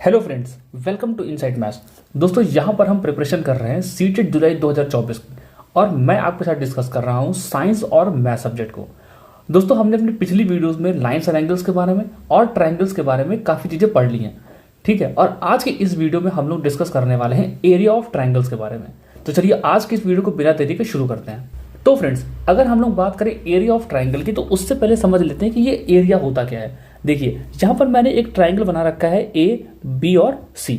Hello friends, welcome to Inside Maths. दोस्तों, यहाँ पर हम प्रिपरेशन कर रहे हैं सीटेट जुलाई 2024 की और मैं आपके साथ डिस्कस कर रहा हूँ साइंस और मैथ सब्जेक्ट को। दोस्तों, हमने अपनी पिछली वीडियोस में लाइन्स और एंगल्स के बारे में और ट्रायंगल्स के बारे में काफ़ी चीज़ें पढ़ ली हैं, ठीक है। और आज के इस वीडियो में हम लोग डिस्कस करने वाले हैं एरिया ऑफ ट्रायंगल्स के बारे में। तो चलिए आज की इस वीडियो को बिना देरी के शुरू करते हैं। तो फ्रेंड्स, अगर हम लोग बात करें एरिया ऑफ ट्रायंगल की, तो उससे पहले समझ लेते हैं कि ये एरिया होता क्या है। देखिए, यहाँ पर मैंने एक ट्रायंगल बना रखा है ए, बी और सी।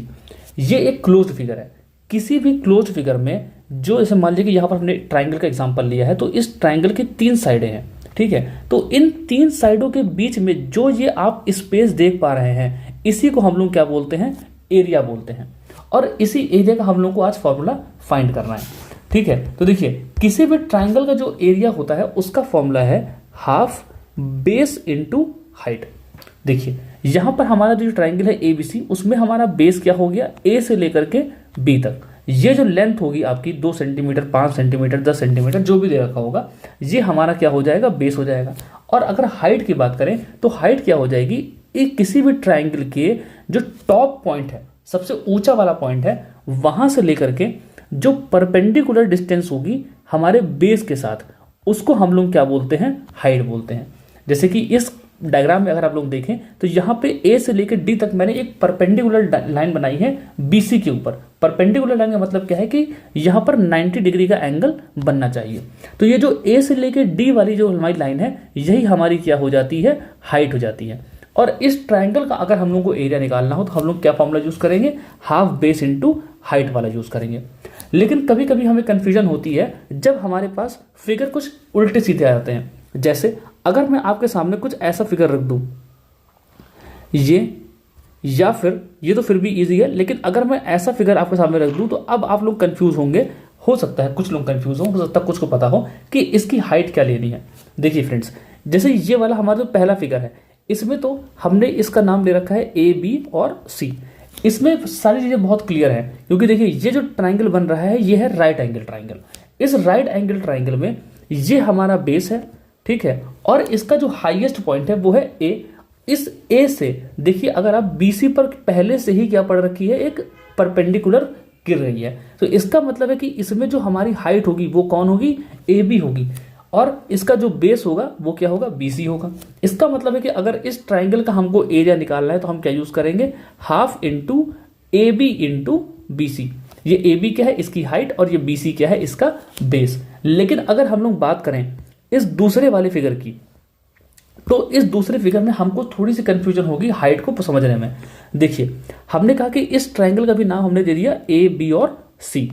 ये एक क्लोज्ड फिगर है। किसी भी क्लोज्ड फिगर में जो, जैसे मान लीजिए कि यहाँ पर हमने ट्रायंगल का एग्जांपल लिया है, तो इस ट्रायंगल की 3 साइडें हैं, ठीक है। तो इन 3 साइडों के बीच में जो ये आप स्पेस देख पा रहे हैं, इसी को हम लोग क्या बोलते हैं? एरिया बोलते हैं। और इसी एरिया का हम लोग को आज फॉर्मूला फाइंड करना है, ठीक है। तो देखिए, किसी भी ट्रायंगल का जो एरिया होता है उसका फॉर्मूला है हाफ बेस इंटू हाइट। देखिए, यहां पर हमारा जो ट्रायंगल है एबीसी, उसमें हमारा बेस क्या हो गया? ए से लेकर के बी तक। ये जो लेंथ होगी आपकी 2 सेंटीमीटर, 5 सेंटीमीटर, 10 सेंटीमीटर, जो भी दे रखा होगा, ये हमारा क्या हो जाएगा? बेस हो जाएगा। और अगर हाइट की बात करें तो हाइट क्या हो जाएगी? किसी भी ट्रायंगल के जो टॉप पॉइंट है, सबसे ऊंचा वाला पॉइंट है, वहां से लेकर के जो परपेंडिकुलर डिस्टेंस होगी हमारे बेस के साथ, उसको हम लोग क्या बोलते हैं? हाइट बोलते हैं। जैसे कि इस डायग्राम में अगर आप लोग देखें तो यहाँ पे ए से लेकर डी तक मैंने एक परपेंडिकुलर लाइन बनाई है बीसी के ऊपर। परपेंडिकुलर लाइन का मतलब क्या है कि यहाँ पर 90 डिग्री का एंगल बनना चाहिए। तो ये जो ए से लेकर डी वाली जो हमारी लाइन है, यही हमारी क्या हो जाती है? हाइट हो जाती है। और इस ट्रायंगल का अगर हम लोग को एरिया निकालना हो तो हम लोग क्या फॉर्मूला यूज करेंगे? हाफ बेस इंटू हाइट वाला यूज करेंगे। लेकिन कभी कभी हमें कंफ्यूजन होती है जब हमारे पास फिगर कुछ उल्टे सीधे आ जाते हैं। जैसे अगर मैं आपके सामने कुछ ऐसा फिगर रख दूं, ये, या फिर ये तो फिर भी इजी है, लेकिन अगर मैं ऐसा फिगर आपके सामने रख दूं तो अब आप लोग कंफ्यूज होंगे। हो सकता है कुछ लोग कंफ्यूज हो सकता है कुछ को पता हो कि इसकी हाइट क्या लेनी है। देखिए फ्रेंड्स, जैसे ये वाला हमारा जो पहला फिगर है, इसमें तो हमने इसका नाम ले रखा है ए, बी और सी। इसमें सारी चीजें बहुत क्लियर है, क्योंकि देखिए ये जो ट्रायंगल बन रहा है, ये है राइट एंगल ट्रायंगल। इस राइट एंगल ट्रायंगल में ये हमारा बेस है, ठीक है। और इसका जो हाईएस्ट पॉइंट है वो है ए। इस ए से देखिए, अगर आप बीसी पर पहले से ही क्या पड़ रखी है? एक परपेंडिकुलर गिर रही है। तो इसका मतलब है कि इसमें जो हमारी हाइट होगी वो कौन होगी? ए बी होगी। और इसका जो बेस होगा वो क्या होगा? बीसी होगा। इसका मतलब है कि अगर इस ट्राइंगल का हमको एरिया निकालना है तो हम क्या यूज करेंगे? Half into A B into BC. ये ए बी क्या है? इसकी हाइट, और ये बीसी क्या है? इसका बेस। लेकिन अगर हम लोग बात करें इस दूसरे वाले फिगर की, तो इस दूसरे फिगर में हमको थोड़ी सी कंफ्यूजन होगी हाइट को समझने में। देखिए, हमने कहा कि इस ट्रायंगल का भी नाम हमने दे दिया ए, बी और सी।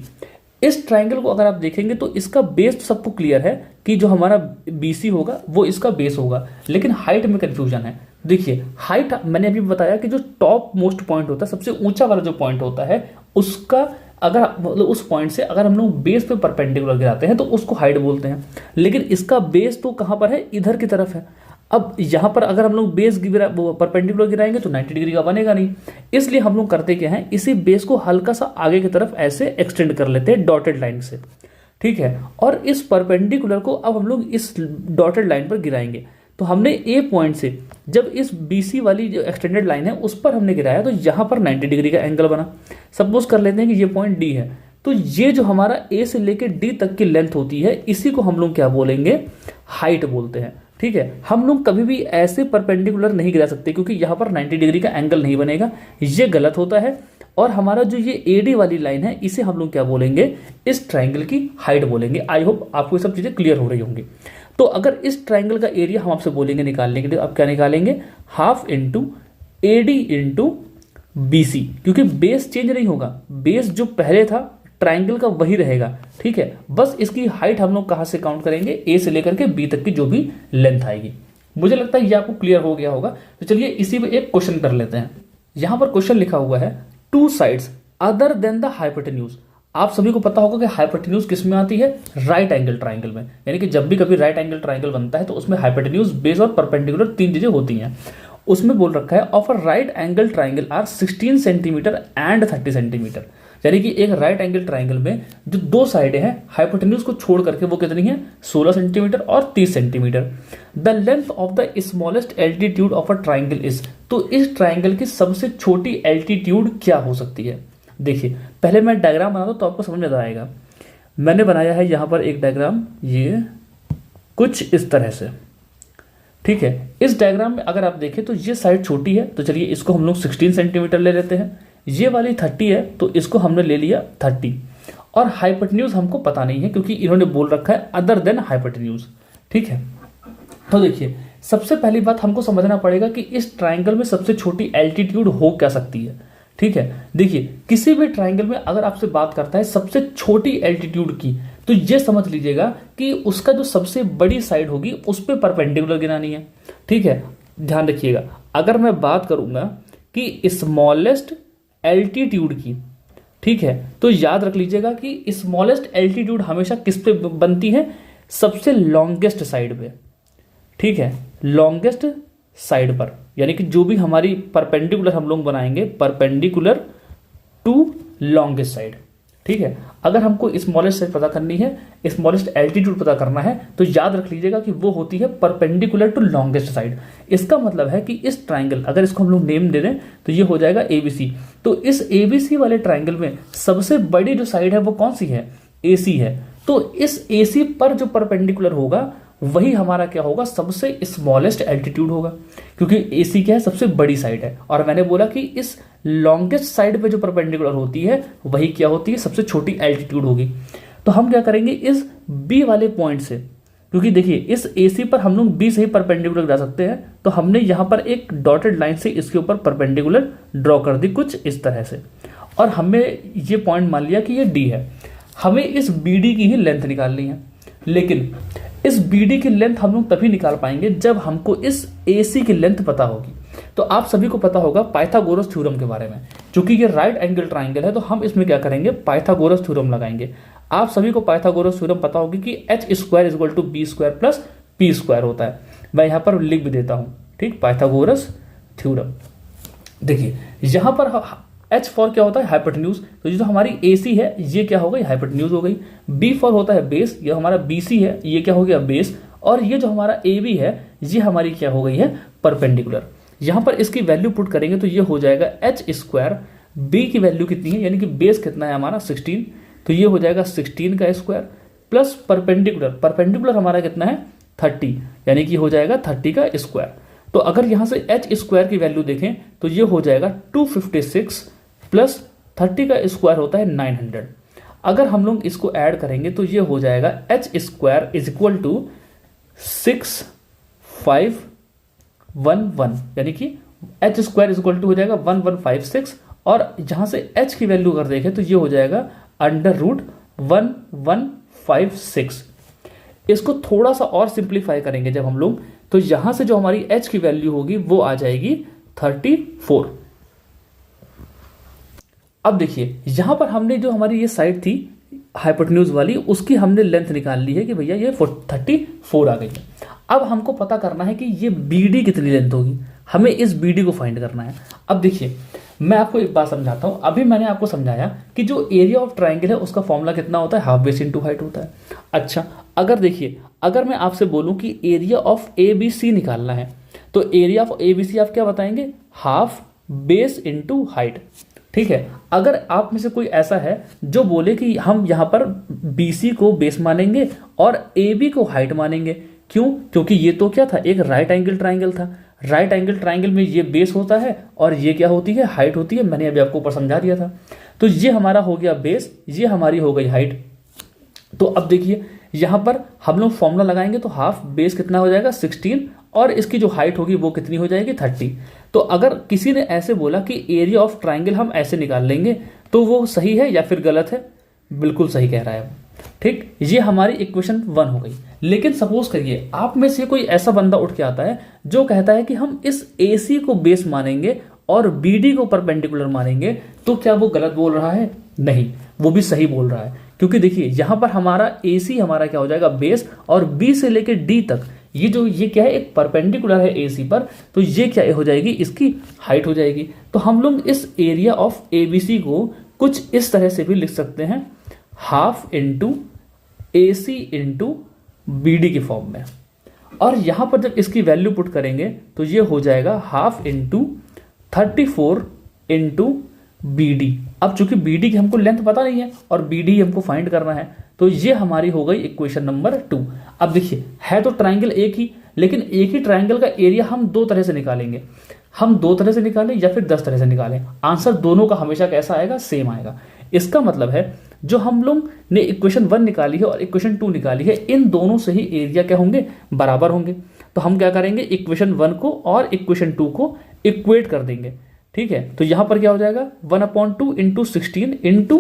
इस ट्रायंगल को अगर आप देखेंगे तो इसका बेस तो सबको क्लियर है कि जो हमारा बीसी होगा वो इसका बेस होगा, लेकिन हाइट में कंफ्यूजन है। देखिए, हाइट मैंने अभी बताया कि जो टॉप मोस्ट पॉइंट होता है, सबसे ऊंचा वाला जो पॉइंट होता है, उसका अगर मतलब उस पॉइंट से अगर हम लोग बेस पे परपेंडिकुलर गिराते हैं तो उसको हाइट बोलते हैं। लेकिन इसका बेस तो कहां पर है? इधर की तरफ है। अब यहां पर अगर हम लोग बेस परपेंडिकुलर गिराएंगे तो 90 डिग्री का बनेगा नहीं। इसलिए हम लोग करते क्या है? इसी बेस को हल्का सा आगे की तरफ ऐसे एक्सटेंड कर लेते हैं डॉटेड लाइन से, ठीक है। और इस परपेंडिकुलर को अब हम लोग इस डॉटेड लाइन पर गिराएंगे। तो हमने ए पॉइंट से जब इस बीसी वाली जो एक्सटेंडेड लाइन है उस पर हमने गिराया तो यहां पर 90 डिग्री का एंगल बना। सपोज कर लेते हैं कि ये पॉइंट डी है, तो ये जो हमारा ए से लेकर डी तक की लेंथ होती है, इसी को हम लोग क्या बोलेंगे? हाइट बोलते हैं, ठीक है। हम लोग कभी भी ऐसे परपेंडिकुलर नहीं गिरा सकते क्योंकि यहां पर 90 डिग्री का एंगल नहीं बनेगा, ये गलत होता है। और हमारा जो ये एडी वाली लाइन है, इसे हम लोग क्या बोलेंगे? इस ट्रायंगल की हाइट बोलेंगे। आई होप आपको ये सब चीजें क्लियर हो रही होंगी। तो अगर इस ट्रायंगल का एरिया हम आपसे बोलेंगे निकालने के लिए, अब क्या निकालेंगे? Half into A D into BC, क्योंकि बेस चेंज नहीं होगा। बेस जो पहले था ट्रायंगल का वही रहेगा, ठीक है। बस इसकी हाइट हम लोग कहां से काउंट करेंगे? ए से लेकर के बी तक की जो भी लेंथ आएगी। मुझे लगता है ये आपको क्लियर हो गया होगा। तो चलिए इसी में एक क्वेश्चन कर लेते हैं। यहां पर क्वेश्चन लिखा हुआ है, 2 sides other than the hypotenuse. आप सभी को पता होगा कि हाइपोटेन्यूज किस में आती है? राइट एंगल ट्रायंगल में। यानी कि जब भी कभी राइट एंगल ट्रायंगल बनता है तो उसमें हाइपोटेन्यूज, बेस और परपेंडिकुलर 3 चीजें होती हैं। उसमें बोल रखा है of a right angle triangle are 16 centimetre and 30 centimetre. यानी कि एक राइट एंगल ट्रायंगल में जो 2 साइडें हैं, हाइपोटेन्यूज को छोड़ करके वो कितनी है? 16 सेंटीमीटर और 30 centimetre. The length of the smallest altitude of a triangle is. तो इस ट्राइंगल की सबसे छोटी एल्टीट्यूड क्या हो सकती है? देखिए पहले मैं डायग्राम बना दूं तो आपको समझ में आएगा। मैंने बनाया है यहाँ पर एक डायग्राम, ये कुछ इस तरह से, ठीक है। इस डायग्राम में अगर आप देखें तो ये साइड छोटी है, तो चलिए इसको हम लोग 16 सेंटीमीटर ले लेते हैं। ये वाली 30 है तो इसको हमने ले लिया 30, और हाइपोटेन्यूज हमको पता नहीं है क्योंकि इन्होंने बोल रखा है अदर देन हाइपोटेन्यूज, ठीक है। तो देखिए सबसे पहली बात हमको समझना पड़ेगा कि इस ट्राइंगल में सबसे छोटी एल्टीट्यूड हो क्या सकती है, ठीक है। देखिए किसी भी ट्राइंगल में अगर आपसे बात करता है सबसे छोटी एल्टीट्यूड की, तो ये समझ लीजिएगा कि उसका जो सबसे बड़ी साइड होगी उस पर परपेंडिकुलर गिनानी है, ठीक है। ध्यान रखिएगा, अगर मैं बात करूंगा कि स्मॉलेस्ट एल्टीट्यूड की, ठीक है, तो याद रख लीजिएगा कि स्मॉलेस्ट एल्टीट्यूड हमेशा किस पे बनती है? सबसे लॉन्गेस्ट साइड पे, ठीक है, लॉन्गेस्ट साइड पर, यानी कि जो भी हमारी परपेंडिकुलर हम लोग बनाएंगे, परपेंडिकुलर टू लॉन्गेस्ट साइड, ठीक है। अगर हमको स्मॉलेस्ट साइड पता करनी है, स्मॉलेस्ट एल्टीट्यूड पता करना है, तो याद रख लीजिएगा कि वो होती है परपेंडिकुलर टू लॉन्गेस्ट साइड। इसका मतलब है कि इस ट्राइंगल, अगर इसको हम लोग नेम दे दें तो ये हो जाएगा एबीसी। तो इस एबीसी वाले ट्राइंगल में सबसे बड़ी जो साइड है वो कौन सी है? एसी है। तो इस एसी पर जो परपेंडिकुलर होगा वही हमारा क्या होगा? सबसे स्मॉलेस्ट एल्टीट्यूड होगा, क्योंकि एसी क्या है? सबसे बड़ी साइड है। और मैंने बोला कि इस लॉन्गेस्ट साइड पे जो परपेंडिकुलर होती है वही क्या होती है? सबसे छोटी एल्टीट्यूड होगी। तो हम क्या करेंगे इस बी वाले पॉइंट से, क्योंकि देखिए इस एसी पर हम लोग बी से ही परपेंडिकुलर जा सकते हैं, तो हमने यहां पर एक डॉटेड लाइन से इसके ऊपर परपेंडिकुलर ड्रॉ कर दी कुछ इस तरह से, और हमने ये पॉइंट मान लिया कि ये डी है। हमें इस बीडी की ही लेंथ निकालनी है, लेकिन इस बीडी की लेंथ हम लोग तभी निकाल पाएंगे जब हमको इस एसी की लेंथ पता होगी। तो आप सभी को पता होगा पाइथागोरस थ्योरम के बारे में, क्योंकि ये राइट एंगल ट्राइंगल है तो हम इसमें क्या करेंगे? पाइथागोरस थ्योरम लगाएंगे। आप सभी को पाइथागोरस थ्योरम पता होगी कि H square equal to B square plus P square होता है। मैं यहाँ पर लिख भी देता हूँ, ठीक, पाइथागोरस थ्योरम। देखिए यहाँ पर एच फॉर क्या होता है? हाइपोटेन्यूज। तो जो हमारी एसी है ये क्या हो गई? हाइपोटेन्यूज हो गई। बी फॉर होता है बेस, ये हमारा बीसी है, ये क्या हो गया? बेस। और ये जो हमारा ए बी है ये हमारी क्या हो गई है? परपेंडिकुलर। यहाँ पर इसकी वैल्यू पुट करेंगे तो ये हो जाएगा एच स्क्वायर। बी की वैल्यू कितनी है, यानी कि बेस कितना है हमारा? 16, तो ये हो जाएगा 16 का स्क्वायर प्लस परपेंडिकुलर। परपेंडिकुलर हमारा कितना है? 30, यानी कि हो जाएगा 30 का स्क्वायर। तो अगर यहां से एच स्क्वायर की वैल्यू देखें तो ये हो जाएगा 256 प्लस 30 का स्क्वायर होता है 900। अगर हम लोग इसको ऐड करेंगे तो ये हो जाएगा H square is equal to 6511, यानी कि H square is equal to हो जाएगा 1156, और जहां से एच की वैल्यू अगर देखें तो ये हो जाएगा √1156। इसको थोड़ा सा और सिंप्लीफाई करेंगे जब हम लोग, तो यहां से जो हमारी एच की वैल्यू होगी वो आ जाएगी 34। अब देखिए यहां पर हमने जो हमारी ये साइड थी हाइपोटेन्यूज वाली, उसकी हमने लेंथ निकाल ली है कि भैया ये 34 आ गई है। अब हमको पता करना है कि ये बीडी कितनी लेंथ होगी, हमें इस बीडी को फाइंड करना है। अब देखिए मैं आपको एक बात समझाता हूं। अभी मैंने आपको समझाया कि जो एरिया ऑफ ट्राइंगल है उसका फॉर्मूला कितना होता है? हाफ बेस इंटू हाइट होता है। अच्छा, अगर देखिए अगर मैं आपसे बोलूं कि area of A B C निकालना है, तो area of A B C आप क्या बताएंगे? हाफ बेस इंटू हाइट, ठीक है। अगर आप में से कोई ऐसा है जो बोले कि हम यहां पर BC को बेस मानेंगे और AB को हाइट मानेंगे, क्यों? क्योंकि ये तो क्या था? एक राइट एंगल ट्राइंगल था। राइट एंगल ट्राइंगल में ये बेस होता है और ये क्या होती है? हाइट होती है। मैंने अभी आपको ऊपर समझा दिया था। तो ये हमारा हो गया बेस, ये हमारी हो गई हाइट। तो अब देखिए यहां पर हम लोग फॉर्मूला लगाएंगे तो हाफ बेस कितना हो जाएगा? 16, और इसकी जो हाइट होगी वो कितनी हो जाएगी? 30। तो अगर किसी ने ऐसे बोला कि एरिया ऑफ ट्राइंगल हम ऐसे निकाल लेंगे, तो वो सही है या फिर गलत है? बिल्कुल सही कह रहा है, ठीक। ये हमारी इक्वेशन 1 हो गई। लेकिन सपोज करिए आप में से कोई ऐसा बंदा उठ के आता है जो कहता है कि हम इस AC को बेस मानेंगे और BD को परपेंडिकुलर मानेंगे, तो क्या वो गलत बोल रहा है? नहीं, वो भी सही बोल रहा है। क्योंकि देखिए यहां पर हमारा AC हमारा क्या हो जाएगा? बेस, और B से लेके D तक ये क्या है? एक परपेंडिकुलर है AC पर, तो ये क्या हो जाएगी? इसकी हाइट हो जाएगी। तो हम लोग इस एरिया ऑफ ABC को कुछ इस तरह से भी लिख सकते हैं, half into AC into BD के फॉर्म में। और यहाँ पर जब इसकी वैल्यू पुट करेंगे तो ये हो जाएगा half into 34 into B D. अब चूंकि बी डी की हमको लेंथ पता नहीं है और बी डी हमको फाइंड करना है, तो ये हमारी हो गई इक्वेशन नंबर 2। अब देखिए है तो ट्राइंगल एक ही, लेकिन एक ही ट्राइंगल का एरिया हम दो तरह से निकालेंगे। हम दो तरह से निकालें या फिर 10 तरह से निकालें, आंसर दोनों का हमेशा कैसा आएगा, सेम आएगा। इसका मतलब है जो हम लोग ने इक्वेशन 1 निकाली है और इक्वेशन 2 निकाली है, इन दोनों से ही एरिया क्या होंगे, बराबर होंगे। तो हम क्या करेंगे, इक्वेशन 1 को और इक्वेशन 2 को इक्वेट कर देंगे। ठीक है, तो यहां पर क्या हो जाएगा 1/2 इंटू 16 इंटू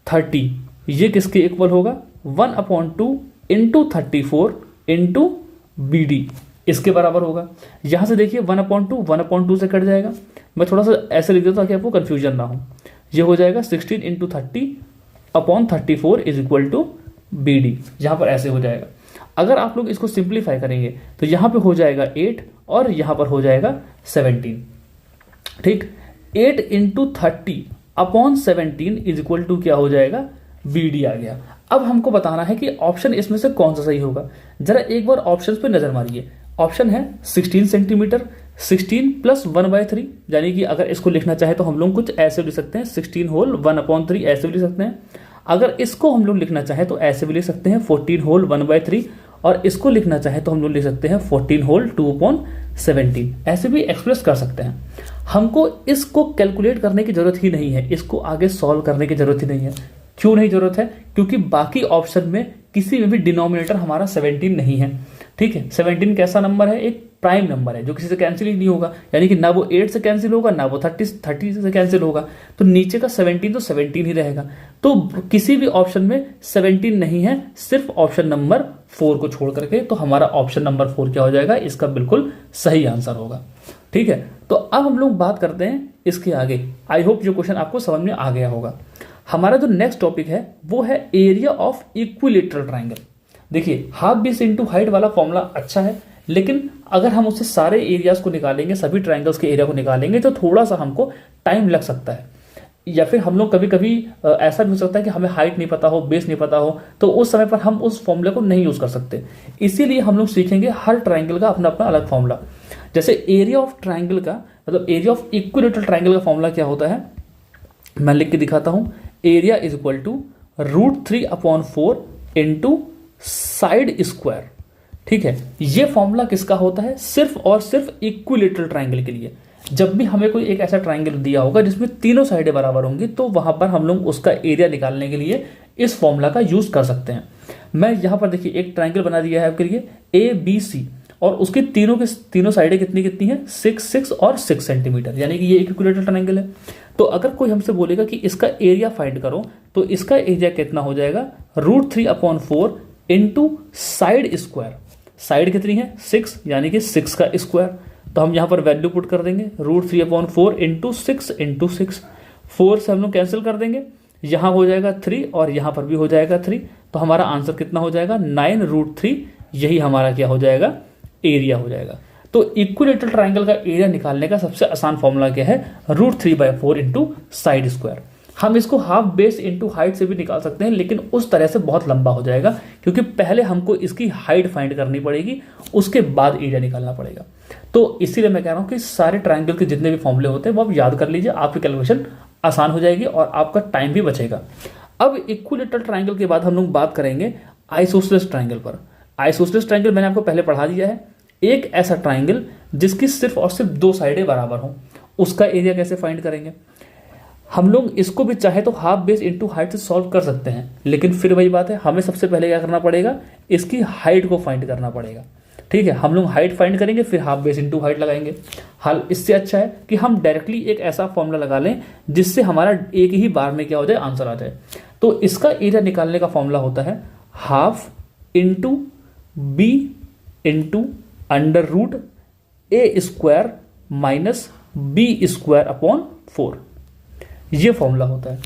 30, ये किसके इक्वल होगा 1/2 इंटू 34 इंटू बी डी, इसके बराबर होगा। यहां से देखिए 1/2 से कट जाएगा। मैं थोड़ा सा ऐसे लिख देता हूं ताकि आपको कंफ्यूजन ना हो। ये हो जाएगा 16 into 30/34 is equal to B D, यहां पर ऐसे हो जाएगा। अगर आप लोग इसको सिंप्लीफाई करेंगे तो यहां पे हो जाएगा 8 और यहां पर हो जाएगा 17। ठीक, 8 इंटू 30/17 इज इक्वल टू क्या हो जाएगा, बी डी आ गया। अब हमको बताना है कि ऑप्शन इसमें से कौन सा सही होगा। जरा एक बार ऑप्शंस पे नजर मारिए। ऑप्शन है 16 सेंटीमीटर, 16 + 1/3, यानी कि अगर इसको लिखना चाहे तो हम लोग कुछ ऐसे लिख सकते हैं 16 होल 1/3 ऐसे भी लिख सकते हैं। अगर इसको हम लोग लिखना चाहे तो ऐसे भी लिख सकते हैं 14 होल 1/3, और इसको लिखना चाहे तो हम लोग लिख सकते हैं 14 होल 2/17, ऐसे भी एक्सप्रेस कर सकते हैं। हमको इसको कैलकुलेट करने की जरूरत ही नहीं है, इसको आगे सॉल्व करने की जरूरत ही नहीं है। क्यों नहीं जरूरत है, क्योंकि बाकी ऑप्शन में किसी में भी डिनोमिनेटर हमारा 17 नहीं है। ठीक है, 17 कैसा नंबर है, एक प्राइम नंबर है जो किसी से कैंसिल ही नहीं होगा, यानी कि ना वो 8 से कैंसिल होगा ना वो 30 से कैंसिल होगा, तो नीचे का 17 तो 17 ही रहेगा। तो किसी भी ऑप्शन में 17 नहीं है, सिर्फ ऑप्शन नंबर 4 को छोड़ करके, तो हमारा ऑप्शन नंबर 4 क्या हो जाएगा, इसका बिल्कुल सही आंसर होगा। ठीक है, तो अब हम लोग बात करते हैं इसके आगे। आई होप ये क्वेश्चन आपको समझ में आ गया होगा। हमारा जो नेक्स्ट टॉपिक है वो है एरिया ऑफ इक्विलेटरल ट्राइंगल। देखिए हाफ बेस इंटू हाइट वाला फॉर्मूला अच्छा है, लेकिन अगर हम उससे सारे एरियाज को निकालेंगे, सभी ट्राइंगल्स के एरिया को निकालेंगे, तो थोड़ा सा हमको टाइम लग सकता है। या फिर हम लोग कभी कभी ऐसा भी हो सकता है कि हमें हाइट नहीं पता हो, बेस नहीं पता हो, तो उस समय पर हम उस फॉर्मूले को नहीं यूज कर सकते। इसीलिए हम लोग सीखेंगे हर ट्राइंगल का अपना अपना अलग फॉर्मूला। जैसे एरिया ऑफ ट्राइंगल का मतलब एरिया ऑफ इक्विलेटरल ट्राइंगल का फॉर्मूला क्या होता है, मैं लिख के दिखाता हूं। Area is equal to √3/4 into side square. ठीक है, ये फॉर्मूला किसका होता है, सिर्फ और सिर्फ इक्विलेटरल ट्राइंगल के लिए। जब भी हमें कोई एक ऐसा ट्राइंगल दिया होगा जिसमें तीनों साइडें बराबर होंगी, तो वहां पर हम लोग उसका एरिया निकालने के लिए इस फॉर्मूला का यूज कर सकते हैं। मैं यहां पर देखिए एक ट्राइंगल बना दिया है आपके लिए ABC, और उसकी तीनों साइडें कितनी कितनी है, 6, 6 और 6 सेंटीमीटर, यानी कि ये एक इक्विलेटरल ट्राइंगल है। तो अगर कोई हमसे बोलेगा कि इसका एरिया फाइंड करो, तो इसका एरिया कितना हो जाएगा, √3/4 इंटू साइड स्क्वायर। साइड कितनी है, 6, यानी कि 6 का स्क्वायर। तो हम यहां पर वैल्यू पुट कर देंगे √3/4 इंटू 6 इंटू 6। 4 से हम लोग कैंसिल कर देंगे, यहां हो जाएगा 3 और यहां पर भी हो जाएगा 3। तो हमारा आंसर कितना हो जाएगा, 9√3। यही हमारा क्या हो जाएगा, एरिया हो जाएगा। तो इक्विलेटरल ट्राइंगल का एरिया निकालने का सबसे आसान फॉर्मूला क्या है, √3/4 इंटू साइड स्क्वायर। हम इसको हाफ बेस इंटू हाइट से भी निकाल सकते हैं, लेकिन उस तरह से बहुत लंबा हो जाएगा, क्योंकि पहले हमको इसकी हाइट फाइंड करनी पड़ेगी, उसके बाद एरिया निकालना पड़ेगा। तो इसीलिए मैं कह रहा हूं कि सारे ट्राइंगल के जितने भी फॉर्मूले होते हैं वो आप याद कर लीजिए, आपकी कैलकुलेशन आसान हो जाएगी और आपका टाइम भी बचेगा। अब इक्विलेटरल ट्राइंगल के बाद हम लोग बात करेंगे आइसोसेलेस ट्राइंगल पर। आइसोसेलेस ट्राइंगल मैंने आपको पहले पढ़ा दिया है, एक ऐसा ट्राइंगल जिसकी सिर्फ और सिर्फ दो साइडें बराबर हों, उसका एरिया कैसे फाइंड करेंगे। हम लोग इसको भी चाहे तो हाफ बेस इंटू हाइट से सॉल्व कर सकते हैं, लेकिन फिर वही बात है, हमें सबसे पहले क्या करना पड़ेगा, इसकी हाइट को फाइंड करना पड़ेगा। ठीक है, हम लोग हाइट फाइंड करेंगे, फिर हाफ बेस इंटू हाइट लगाएंगे। हाल इससे अच्छा है कि हम डायरेक्टली एक ऐसा फॉर्मूला लगा लें जिससे हमारा एक ही बार में क्या हो जाए, आंसर आ जाए। तो इसका एरिया निकालने का फॉर्मूला होता है half into B into √a² minus b²/4। ये फॉर्मूला होता है।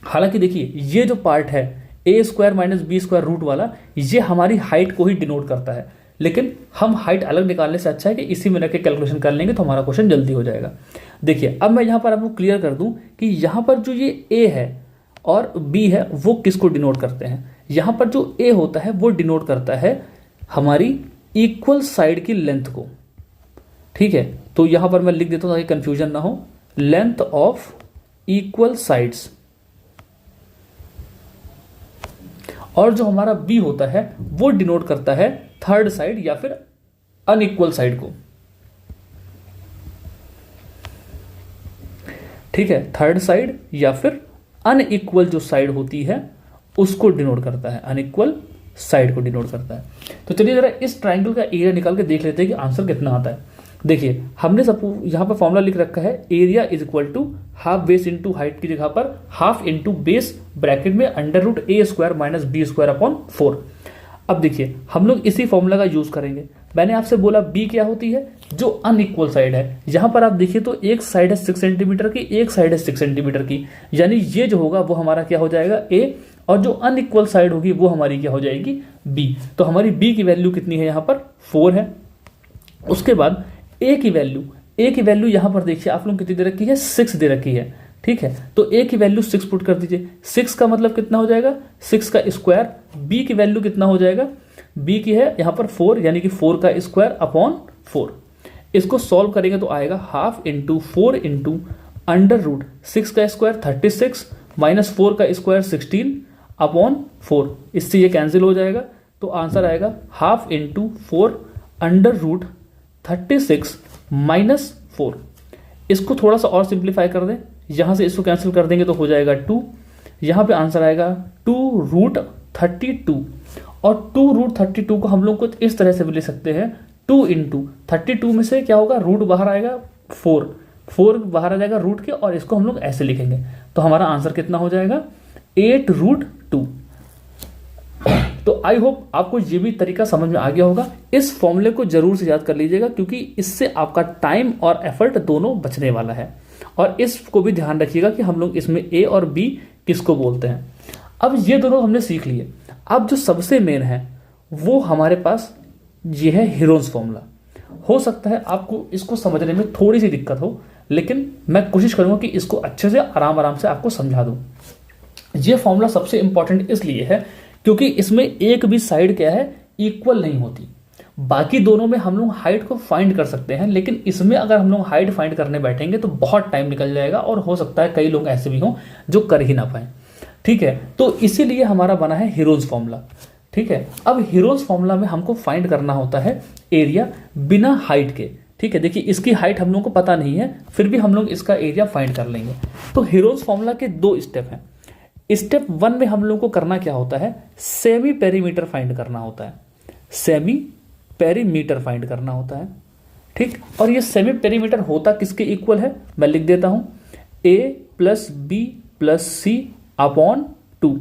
हालांकि देखिए ये जो पार्ट है a² माइनस b² रूट वाला, ये हमारी हाइट को ही डिनोट करता है, लेकिन हम हाइट अलग निकालने से अच्छा है कि इसी में रख के कैलकुलेशन कर लेंगे तो हमारा क्वेश्चन जल्दी हो जाएगा। देखिए अब मैं यहां पर आपको क्लियर कर दूं कि यहां पर जो ये a है और b है वो किसको डिनोट करते हैं। यहां पर जो a होता है वो डिनोट करता है हमारी इक्वल साइड की लेंथ को। ठीक है, तो यहां पर मैं लिख देता हूं ताकि कंफ्यूजन ना हो, लेंथ ऑफ इक्वल साइड्स। और जो हमारा बी होता है वो डिनोट करता है थर्ड साइड या फिर अनइक्वल साइड को। ठीक है, थर्ड साइड या फिर अनइक्वल जो साइड होती है उसको डिनोट करता है, अनइक्वल साइड को डिनोट करता है। तो चलिए जरा इस ट्राइंगल का एरिया निकाल के देख लेते हैं कि आंसर कितना आता है। देखिए हमने सब यहां पर फॉर्मूला लिख रखा है, area is equal to half base into height की जगह पर हाफ इंटू बेस ब्रैकेट में under root A square minus B square upon 4। अब देखिए हम लोग इसी फॉर्मूला का यूज करेंगे। मैंने आपसे बोला बी क्या होती है, जो अनइक्वल साइड है। यहां पर आप देखिए तो एक साइड है 6 सेंटीमीटर की, एक साइड है 6 सेंटीमीटर की, यानी ये जो होगा वो हमारा क्या हो जाएगा ए, और जो अनइक्वल साइड होगी वो हमारी क्या हो जाएगी बी। तो हमारी बी की वैल्यू कितनी है, यहां पर 4 है। उसके बाद ए की वैल्यू यहां पर देखिए आप लोग कितनी दे रखी है, 6 दे रखी है। ठीक है, तो ए की वैल्यू 6 पुट कर दीजिए। 6 का मतलब कितना हो जाएगा, 6 का स्क्वायर। बी की वैल्यू कितना हो जाएगा, बी की है यहां पर 4, यानी कि 4 का स्क्वायर अपॉन 4। इसको सॉल्व करेंगे तो आएगा half into 4 into under root 6 का स्क्वायर 36 माइनस 4 का स्क्वायर 16 अपॉन 4। इससे ये कैंसिल हो जाएगा, तो आंसर आएगा half into 4 under root 36 minus 4। इसको थोड़ा सा और सिंप्लीफाई कर दें, यहां से इसको कैंसिल कर देंगे तो हो जाएगा 2। यहां पे आंसर आएगा 2 रूट 32। और 2 रूट 32 को हम लोग को इस तरह से भी ले सकते हैं, 2 इंटू 32 में से क्या होगा, रूट बाहर आएगा 4 बाहर आ जाएगा रूट के, और इसको हम लोग ऐसे लिखेंगे। तो हमारा आंसर कितना हो जाएगा 8 रूट 2। तो आई होप आपको ये भी तरीका समझ में आ गया होगा। इस फॉर्मूले को जरूर से याद कर लीजिएगा, क्योंकि इससे आपका टाइम और एफर्ट दोनों बचने वाला है। और इसको भी ध्यान रखिएगा कि हम लोग इसमें ए और बी किसको बोलते हैं। अब ये दोनों हमने सीख लिए। अब जो सबसे मेन है वो हमारे पास ये है हीरोन्स फॉर्मूला। हो सकता है आपको इसको समझने में थोड़ी सी दिक्कत हो, लेकिन मैं कोशिश करूंगा कि इसको अच्छे से आराम से आपको समझा दूं। ये फॉर्मूला सबसे इंपॉर्टेंट इसलिए है क्योंकि इसमें एक भी साइड क्या है, इक्वल नहीं होती। बाकी दोनों में हम लोग हाइट को फाइंड कर सकते हैं, लेकिन इसमें अगर हम लोग हाइट फाइंड करने बैठेंगे तो बहुत टाइम निकल जाएगा, और हो सकता है कई लोग ऐसे भी हों जो कर ही ना पाए। ठीक है, तो इसीलिए हमारा बना है हीरोन्स फॉर्मूला। ठीक है, अब हीरोन्स फॉर्मूला में हमको फाइंड करना होता है एरिया बिना हाइट के। ठीक है, देखिए इसकी हाइट हम लोग को पता नहीं है, फिर भी हम लोग इसका एरिया फाइंड कर लेंगे। तो हीरोन्स फॉर्मूला के 2 स्टेप हैं। स्टेप 1 में हम लोग को करना क्या होता है, सेमी पेरीमीटर फाइंड करना होता है। सेमी पेरीमीटर फाइंड करना होता है। ठीक, और ये सेमी पेरीमीटर होता किसके इक्वल है, मैं लिख देता हूं, a plus B plus C upon 2।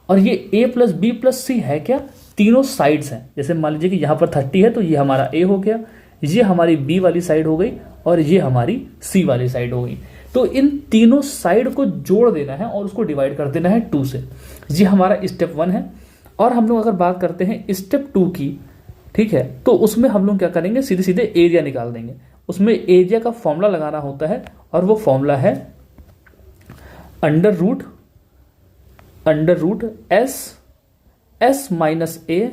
और ये a plus B plus C है क्या, तीनों साइड्स हैं। जैसे मान लीजिए कि यहां पर 30 है तो ये हमारा a हो गया, ये हमारी b वाली साइड हो गई, और ये हमारी c वाली साइड हो गई। तो इन तीनों साइड को जोड़ देना है और उसको डिवाइड कर देना है 2 से। ये हमारा स्टेप 1 है। और हम लोग अगर बात करते हैं स्टेप 2 की, ठीक है, तो उसमें हम लोग क्या करेंगे, सीधे सीधे एरिया निकाल देंगे। उसमें एरिया का फॉर्मूला लगाना होता है, और वो फॉर्मूला है अंडर रूट एस माइनस ए,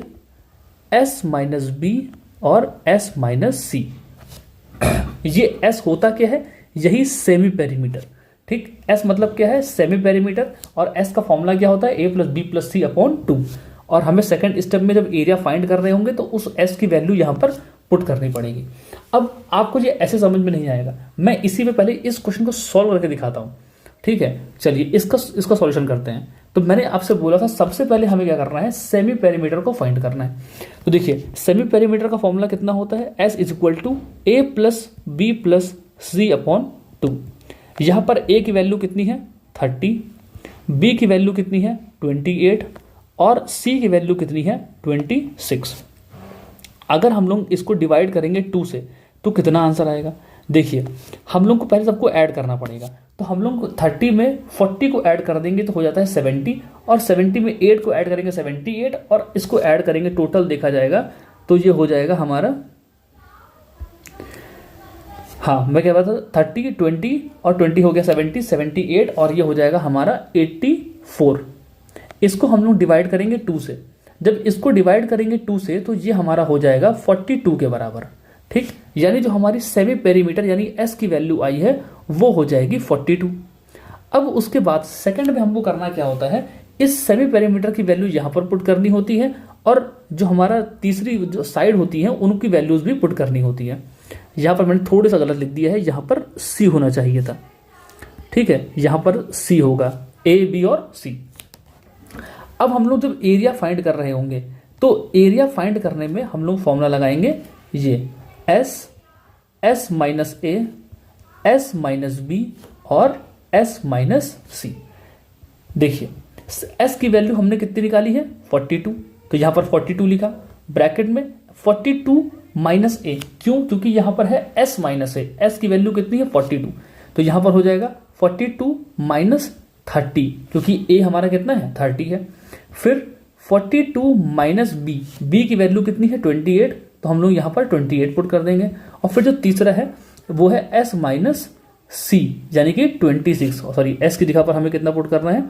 एस माइनस बी और एस माइनस सी। ये एस होता क्या है, यही सेमी पेरीमीटर। ठीक, एस मतलब क्या है, सेमी पेरीमीटर, और एस का फॉर्मूला क्या होता है, ए plus B plus C upon 2। और हमें सेकंड स्टेप में जब एरिया फाइंड कर रहे होंगे तो उस एस की वैल्यू यहां पर पुट करनी पड़ेगी। अब आपको ये ऐसे समझ में नहीं आएगा, मैं इसी में पहले इस क्वेश्चन को सॉल्व करके दिखाता हूं। ठीक है, चलिए इसका सॉल्यूशन करते हैं। तो मैंने आपसे बोला था सबसे पहले हमें क्या करना है, सेमी पेरीमीटर को फाइंड करना है। तो देखिए सेमी पेरीमीटर का फॉर्मूला कितना होता है, S is equal to A plus B plus C upon 2। यहां पर a की वैल्यू कितनी है 30, b की वैल्यू कितनी है 28, और c की वैल्यू कितनी है 26। अगर हम लोग इसको डिवाइड करेंगे 2 से तो कितना आंसर आएगा, देखिए हम लोग को पहले सबको ऐड करना पड़ेगा। तो हम लोग 30 में 40 को ऐड कर देंगे तो हो जाता है 70, और 70 में 8 को ऐड करेंगे 78, और इसको ऐड करेंगे टोटल देखा जाएगा तो ये हो जाएगा हमारा, हाँ मैं कह रहा था 30 20 और 20 हो गया 70 78, और ये हो जाएगा हमारा 84। इसको हम लोग डिवाइड करेंगे 2 से। जब इसको डिवाइड करेंगे 2 से तो ये हमारा हो जाएगा 42 के बराबर। ठीक, यानी जो हमारी सेमी पेरीमीटर यानी एस की वैल्यू आई है वो हो जाएगी 42। अब उसके बाद सेकंड में हमको करना क्या होता है, इस सेमी पेरीमीटर की वैल्यू यहाँ पर पुट करनी होती है और जो हमारा तीसरी जो साइड होती है उनकी वैल्यूज भी पुट करनी होती है। यहाँ पर मैंने थोड़ा सा गलत लिख दिया है, यहाँ पर सी होना चाहिए था। ठीक है, यहाँ पर सी होगा, ए बी और सी। अब हम लोग जब एरिया फाइंड कर रहे होंगे तो एरिया फाइंड करने में हम लोग फॉर्मूला लगाएंगे ये एस माइनस ए, एस माइनस बी और एस माइनस सी। देखिए एस की वैल्यू हमने कितनी निकाली है 42, तो यहाँ पर 42 लिखा, ब्रैकेट में 42 माइनस ए, क्यों, क्योंकि यहाँ पर है एस माइनस ए, एस की वैल्यू कितनी है 42, तो यहाँ पर हो जाएगा 42 माइनस 30, क्योंकि ए हमारा कितना है 30 है। फिर 42 माइनस बी, बी की वैल्यू कितनी है 28, तो हम लोग यहाँ पर 28 पुट कर देंगे। और फिर जो तीसरा है वो है एस माइनस सी यानी कि 26, सॉरी एस की जगह पर हमें कितना पुट करना है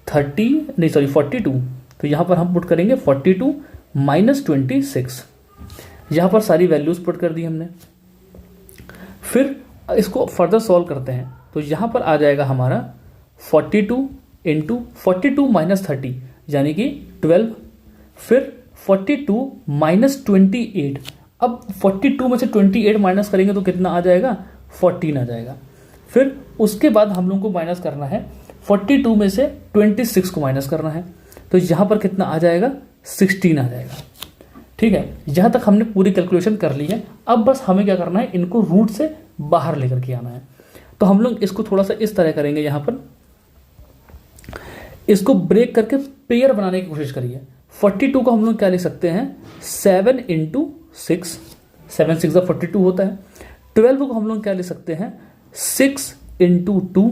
42, तो यहाँ पर हम पुट करेंगे 42 माइनस 26। यहाँ पर सारी वैल्यूज पुट कर दी हमने। फिर इसको फर्दर सॉल्व करते हैं तो यहाँ पर आ जाएगा हमारा 42 इंटू 42 माइनस 30 यानी कि 12, फिर 42 माइनस 28। अब 42 में से 28 माइनस करेंगे तो कितना आ जाएगा 14 आ जाएगा। फिर उसके बाद हम लोग को माइनस करना है 42 में से 26 को माइनस करना है, तो यहाँ पर कितना आ जाएगा 16 आ जाएगा। ठीक है, यहाँ तक हमने पूरी कैलकुलेशन कर ली है। अब बस हमें क्या करना है, इनको रूट से बाहर लेकर के आना है। तो हम लोग इसको थोड़ा सा इस तरह करेंगे, यहाँ पर इसको ब्रेक करके पेयर बनाने की कोशिश करिए। 42 को हम लोग क्या लिख सकते हैं 7 इंटू 6, 7 6 42 होता है। 12 को हम लोग क्या लिख सकते हैं 6 इंटू 2।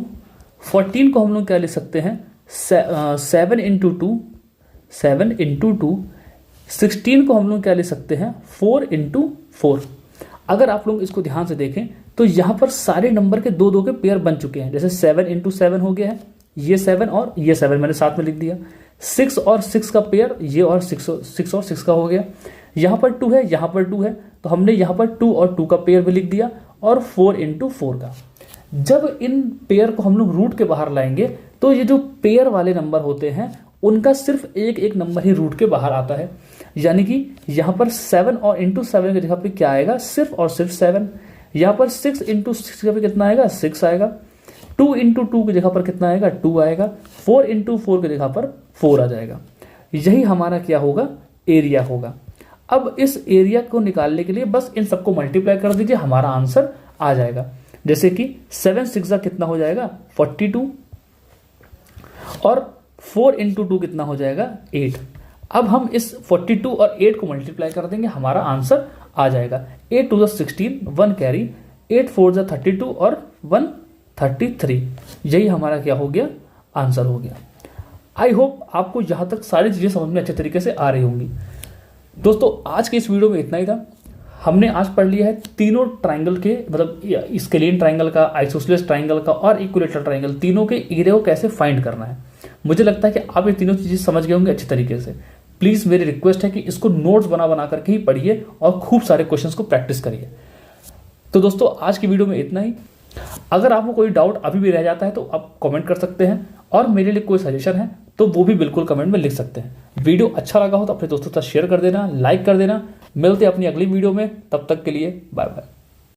14 को हम लोग क्या लिख सकते हैं 7 इंटू 2, 7 इंटू 2। 16 को हम लोग क्या लिख सकते हैं 4 इंटू 4। अगर आप लोग इसको ध्यान से देखें तो यहाँ पर सारे नंबर के दो दो के पेयर बन चुके हैं। जैसे 7 इंटू 7 हो गया है, ये 7 और ये 7 मैंने साथ में लिख दिया। 6 और 6 का पेयर ये और 6 और 6 का हो गया। यहाँ पर 2 है, यहाँ पर 2 है, तो हमने यहाँ पर 2 और 2 का पेयर भी लिख दिया और 4 इंटू 4 का। जब इन पेयर को हम लोग रूट के बाहर लाएंगे तो ये जो पेयर वाले नंबर होते हैं उनका सिर्फ एक एक नंबर ही रूट के बाहर आता है। यानी कि यहाँ पर 7 और इंटू 7 की जगह पे क्या आएगा सिर्फ और सिर्फ 7। यहाँ पर 6 इंटू 6 की जगह पे कितना आएगा 6 आएगा। 2 इंटू 2 की जगह पर कितना आएगा 2 आएगा। 4 इंटू 4 की जगह पर 4 आ जाएगा। यही हमारा क्या होगा एरिया होगा। अब इस एरिया को निकालने के लिए बस इन सबको मल्टीप्लाई कर दीजिए, हमारा आंसर आ जाएगा। जैसे कि 7 6 कितना हो जाएगा 42 और 4 इंटू 2 कितना हो जाएगा 8। अब हम इस 42 और 8 को मल्टीप्लाई कर देंगे, हमारा आंसर आ जाएगा। 8 2 16, 1 कैरी, 8 4 32 और 1 33। यही हमारा क्या हो गया आंसर हो गया। आई होप आपको यहाँ तक सारी चीज़ें समझ में अच्छे तरीके से आ रही होंगी। दोस्तों आज के इस वीडियो में इतना ही था। हमने आज पढ़ लिया है तीनों ट्राइंगल के, मतलब स्केलियन ट्राइंगल का, आइसोसेलेस ट्राइंगल का और इक्विलेटरल ट्राइंगल, तीनों के एरिया को कैसे फाइंड करना है। मुझे लगता है कि आप ये तीनों चीज़ें समझ गए होंगे अच्छी तरीके से। प्लीज़ मेरी रिक्वेस्ट है कि इसको नोट्स बना करके ही पढ़िए और खूब सारे क्वेश्चंस को प्रैक्टिस करिए। तो दोस्तों आज की वीडियो में इतना ही। अगर आपको कोई डाउट अभी भी रह जाता है तो आप कमेंट कर सकते हैं और मेरे लिए कोई सजेशन है तो वो भी बिल्कुल कमेंट में लिख सकते हैं। वीडियो अच्छा लगा हो तो अपने दोस्तों के साथ शेयर कर देना, लाइक कर देना। मिलते हैं अपनी अगली वीडियो में, तब तक के लिए बाय बाय।